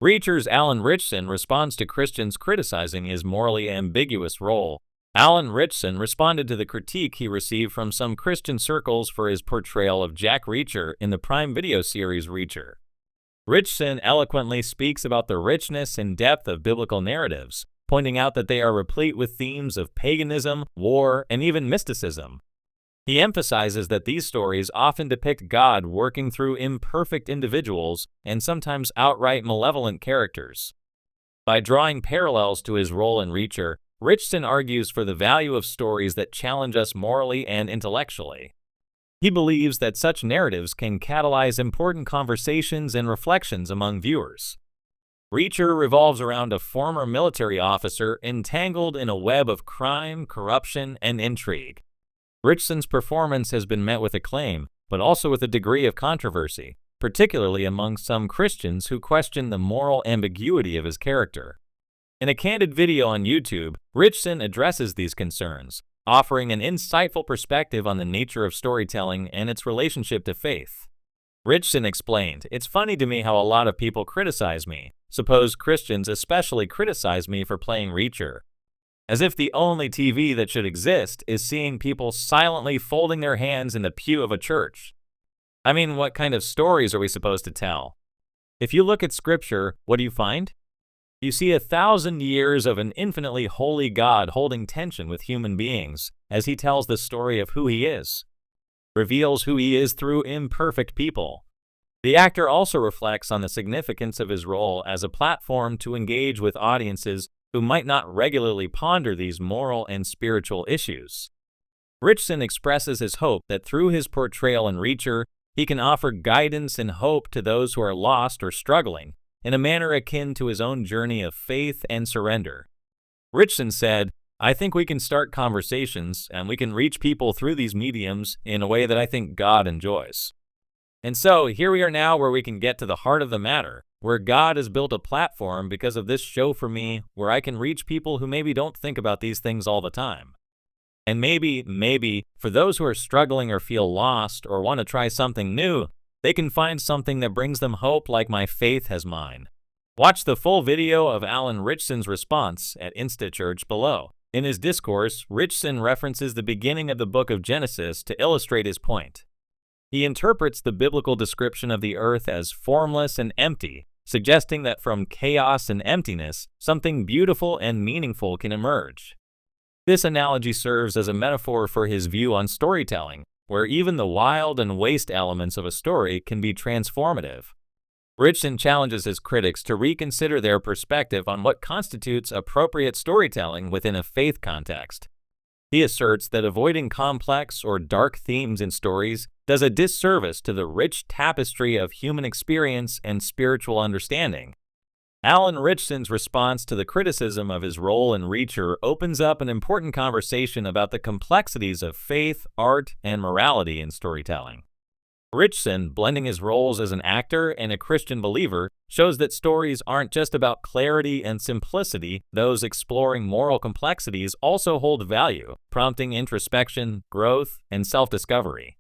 Reacher's Alan Ritchson responds to Christians criticizing his morally ambiguous role. Alan Ritchson responded to the critique he received from some Christian circles for his portrayal of Jack Reacher in the Prime Video series Reacher. Ritchson eloquently speaks about the richness and depth of biblical narratives, pointing out that they are replete with themes of paganism, war, and even mysticism. He emphasizes that these stories often depict God working through imperfect individuals and sometimes outright malevolent characters. By drawing parallels to his role in Reacher, Ritchson argues for the value of stories that challenge us morally and intellectually. He believes that such narratives can catalyze important conversations and reflections among viewers. Reacher revolves around a former military officer entangled in a web of crime, corruption, and intrigue. Ritchson's performance has been met with acclaim, but also with a degree of controversy, particularly among some Christians who question the moral ambiguity of his character. In a candid video on YouTube, Ritchson addresses these concerns, offering an insightful perspective on the nature of storytelling and its relationship to faith. Ritchson explained, "It's funny to me how a lot of people criticize me. Suppose Christians especially criticize me for playing Reacher. As if the only TV that should exist is seeing people silently folding their hands in the pew of a church. I mean, what kind of stories are we supposed to tell? If you look at Scripture, what do you find? You see 1,000 years of an infinitely holy God holding tension with human beings as he tells the story of who he is, reveals who he is through imperfect people. The actor also reflects on the significance of his role as a platform to engage with audiences who might not regularly ponder these moral and spiritual issues." Ritchson expresses his hope that through his portrayal in Reacher, he can offer guidance and hope to those who are lost or struggling, in a manner akin to his own journey of faith and surrender. Ritchson said, "I think we can start conversations and we can reach people through these mediums in a way that I think God enjoys." And so, here we are now where we can get to the heart of the matter, where God has built a platform because of this show for me, where I can reach people who maybe don't think about these things all the time. And maybe, for those who are struggling or feel lost or want to try something new, they can find something that brings them hope like my faith has mine. Watch the full video of Alan Ritchson's response at InstaChurch below. In his discourse, Ritchson references the beginning of the book of Genesis to illustrate his point. He interprets the biblical description of the earth as formless and empty, suggesting that from chaos and emptiness, something beautiful and meaningful can emerge. This analogy serves as a metaphor for his view on storytelling, where even the wild and waste elements of a story can be transformative. Ritchson challenges his critics to reconsider their perspective on what constitutes appropriate storytelling within a faith context. He asserts that avoiding complex or dark themes in stories does a disservice to the rich tapestry of human experience and spiritual understanding. Alan Ritchson's response to the criticism of his role in Reacher opens up an important conversation about the complexities of faith, art, and morality in storytelling. Ritchson, blending his roles as an actor and a Christian believer, shows that stories aren't just about clarity and simplicity. Those exploring moral complexities also hold value, prompting introspection, growth, and self-discovery.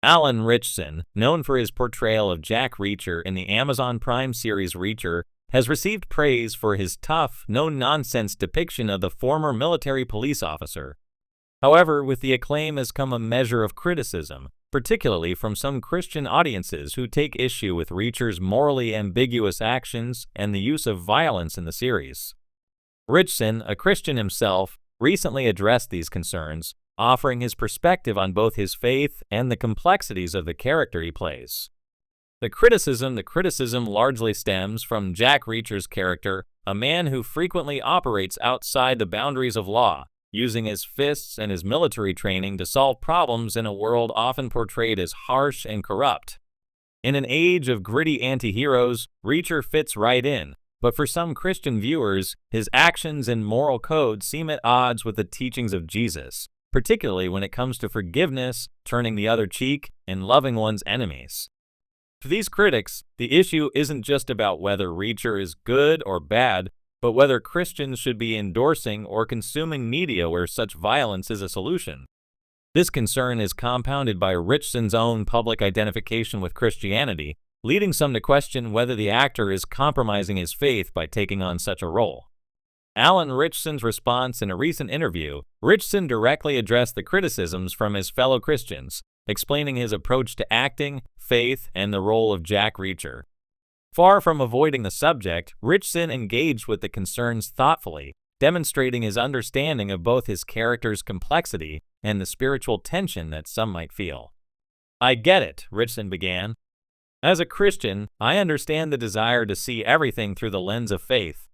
Alan Ritchson, known for his portrayal of Jack Reacher in the Amazon Prime series Reacher, has received praise for his tough, no-nonsense depiction of the former military police officer. However, with the acclaim has come a measure of criticism, particularly from some Christian audiences who take issue with Reacher's morally ambiguous actions and the use of violence in the series. Ritchson, a Christian himself, recently addressed these concerns, offering his perspective on both his faith and the complexities of the character he plays. The criticism largely stems from Jack Reacher's character, a man who frequently operates outside the boundaries of law, using his fists and his military training to solve problems in a world often portrayed as harsh and corrupt. In an age of gritty anti-heroes, Reacher fits right in, but for some Christian viewers, his actions and moral code seem at odds with the teachings of Jesus, particularly when it comes to forgiveness, turning the other cheek, and loving one's enemies. For these critics, the issue isn't just about whether Reacher is good or bad, but whether Christians should be endorsing or consuming media where such violence is a solution. This concern is compounded by Ritchson's own public identification with Christianity, leading some to question whether the actor is compromising his faith by taking on such a role. Alan Ritchson's response in a recent interview, Ritchson directly addressed the criticisms from his fellow Christians, explaining his approach to acting, faith, and the role of Jack Reacher. Far from avoiding the subject, Ritchson engaged with the concerns thoughtfully, demonstrating his understanding of both his character's complexity and the spiritual tension that some might feel. "I get it," Ritchson began. "As a Christian, I understand the desire to see everything through the lens of faith.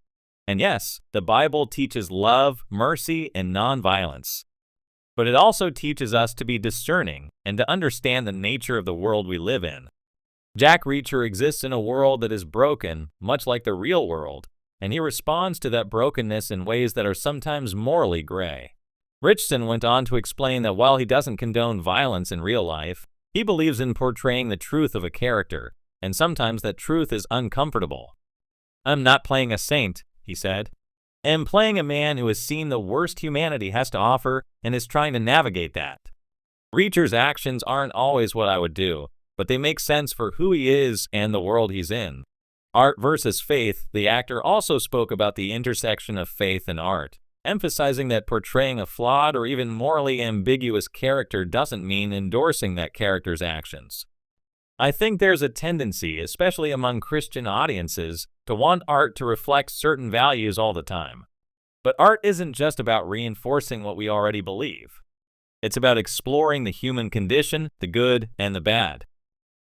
And yes, the Bible teaches love, mercy, and nonviolence. But it also teaches us to be discerning and to understand the nature of the world we live in. Jack Reacher exists in a world that is broken, much like the real world, and he responds to that brokenness in ways that are sometimes morally gray." Ritchson went on to explain that while he doesn't condone violence in real life, he believes in portraying the truth of a character, and sometimes that truth is uncomfortable. "I'm not playing a saint," he said. "I'm playing a man who has seen the worst humanity has to offer and is trying to navigate that. Reacher's actions aren't always what I would do, but they make sense for who he is and the world he's in." Art versus faith, the actor also spoke about the intersection of faith and art, emphasizing that portraying a flawed or even morally ambiguous character doesn't mean endorsing that character's actions. "I think there's a tendency, especially among Christian audiences, to want art to reflect certain values all the time. But art isn't just about reinforcing what we already believe. It's about exploring the human condition, the good and the bad.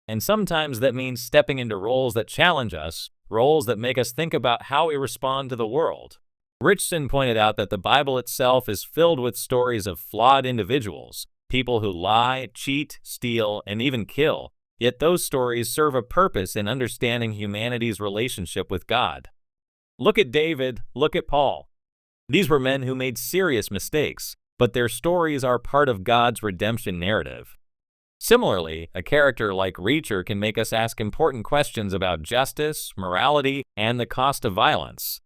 And sometimes that means stepping into roles that challenge us, roles that make us think about how we respond to the world." Ritchson pointed out that the Bible itself is filled with stories of flawed individuals, people who lie, cheat, steal, and even kill. Yet those stories serve a purpose in understanding humanity's relationship with God. Look at David, look at Paul. These were men who made serious mistakes, but their stories are part of God's redemption narrative. Similarly, a character like Reacher can make us ask important questions about justice, morality, and the cost of violence.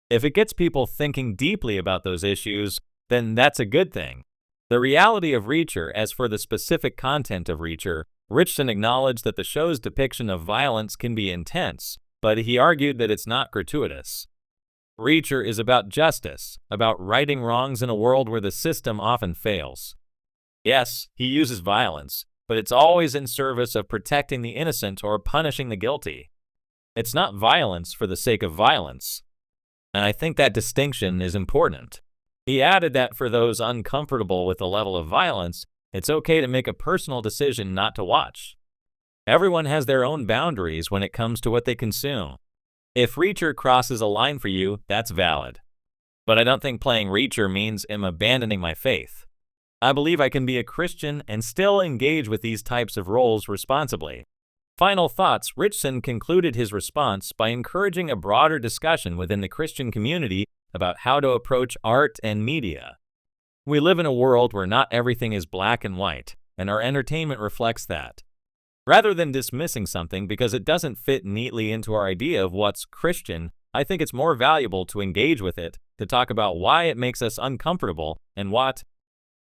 If it gets people thinking deeply about those issues, then that's a good thing. The reality of Reacher, as for the specific content of Reacher, Ritchson acknowledged that the show's depiction of violence can be intense, but he argued that it's not gratuitous. Reacher is about justice, about righting wrongs in a world where the system often fails. Yes, he uses violence, but it's always in service of protecting the innocent or punishing the guilty. It's not violence for the sake of violence. And I think that distinction is important. He added that for those uncomfortable with the level of violence, it's okay to make a personal decision not to watch. Everyone has their own boundaries when it comes to what they consume. If Reacher crosses a line for you, that's valid. But I don't think playing Reacher means I'm abandoning my faith. I believe I can be a Christian and still engage with these types of roles responsibly. Final thoughts. Ritchson concluded his response by encouraging a broader discussion within the Christian community about how to approach art and media. We live in a world where not everything is black and white, and our entertainment reflects that. Rather than dismissing something because it doesn't fit neatly into our idea of what's Christian, I think it's more valuable to engage with it, to talk about why it makes us uncomfortable and what,